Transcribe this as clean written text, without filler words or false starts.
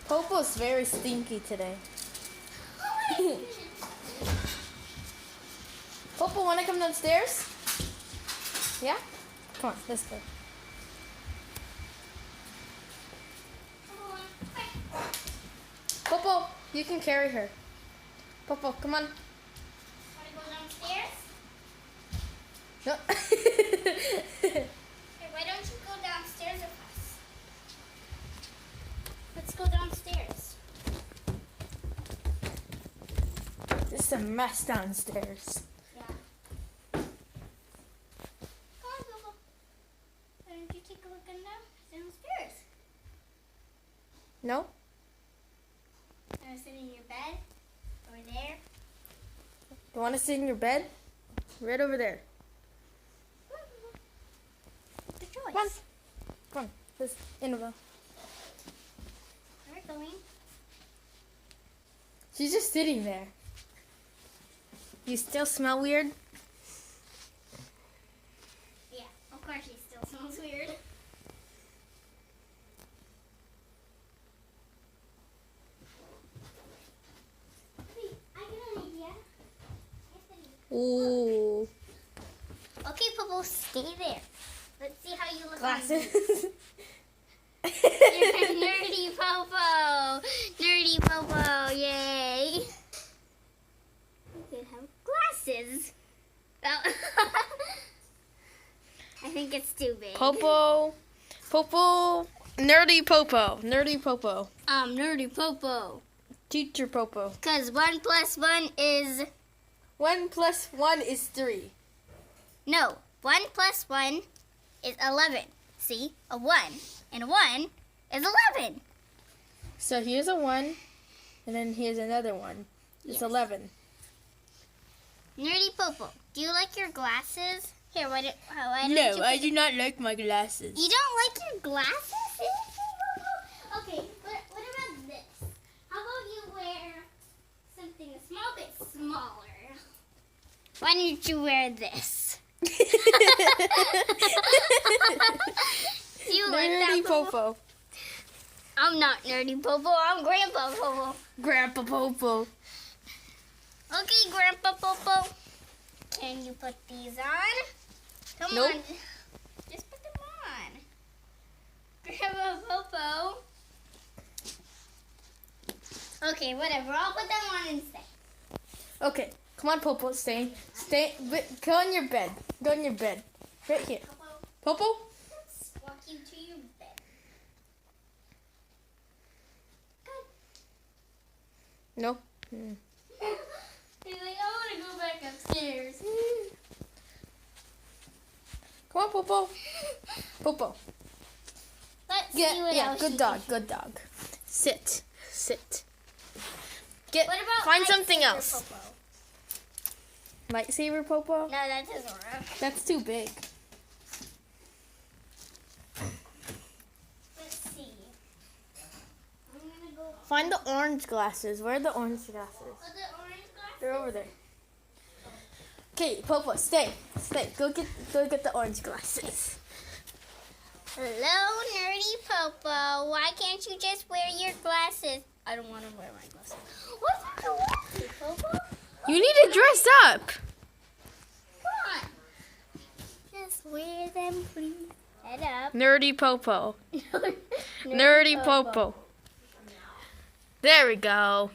Popo's very stinky today. Popo, wanna come downstairs? Yeah? Come on, let's go. Popo, you can carry her. Popo, come on. Wanna go downstairs? No. Hey, why don't you go downstairs with us? Let's go downstairs. It's a mess downstairs. Yeah. Come on, Popo. Why don't you take a look in downstairs? No? Wanna sit in your bed? Over there? You wanna sit in your bed? Right over there. The choice. Come on. Come on. This Annabelle. We're going. She's just sitting there. You still smell weird? Yeah, of course she still smells weird. Hey, I got an idea. Ooh. Okay, Popo, stay there. Let's see how you look. Glasses. You're nerdy Popo. Nerdy Popo, yay. You could have glasses. Oh. I think it's too big. Popo. Popo. Nerdy Popo. Nerdy Popo. Nerdy Popo. Teacher Popo. Because 1 + 1 is... 1 + 1 is 3. No, 1 + 1 is 11. See? A 1 and a 1 is 11. So here's a 1, and then here's another 1. It's Yes. 11. Nerdy Popo, do you like your glasses? Here, why don't No, you I do not like my glasses. You don't like your glasses? Okay, what about this? How about you wear something a small bit smaller? Why don't you wear this? Do you like that, Nerdy Popo? Popo. I'm not Nerdy Popo, I'm Grandpa Popo. Grandpa Popo. Okay, Grandpa Popo. Can you put these on? Come Nope. on. Just put them on. Grandpa Popo. Okay, whatever. I'll put them on instead. Okay, come on, Popo. Stay. Go in your bed. Go in your bed. Right here. Popo, Popo? let's walk you to your bed. No. He's like, I want to go back upstairs. Come on, Popo. Popo. Let's see what Yeah, else good she dog, can- good dog. Sit. What about Find something lightsaber, else. Popo? Lightsaber, Popo? No, that doesn't work. That's too big. Let's see. I'm gonna go. Find the orange glasses. Where are the orange glasses? Oh, the orange glasses? They're over there. Okay, Popo, stay. Go get the orange glasses. Hello, Nerdy Popo. Why can't you just wear your glasses? I don't want to wear my glasses. What's wrong with you, Popo? You need to dress up. Come on. Just wear them, please. Head up. Nerdy Popo. Nerdy Popo. There we go.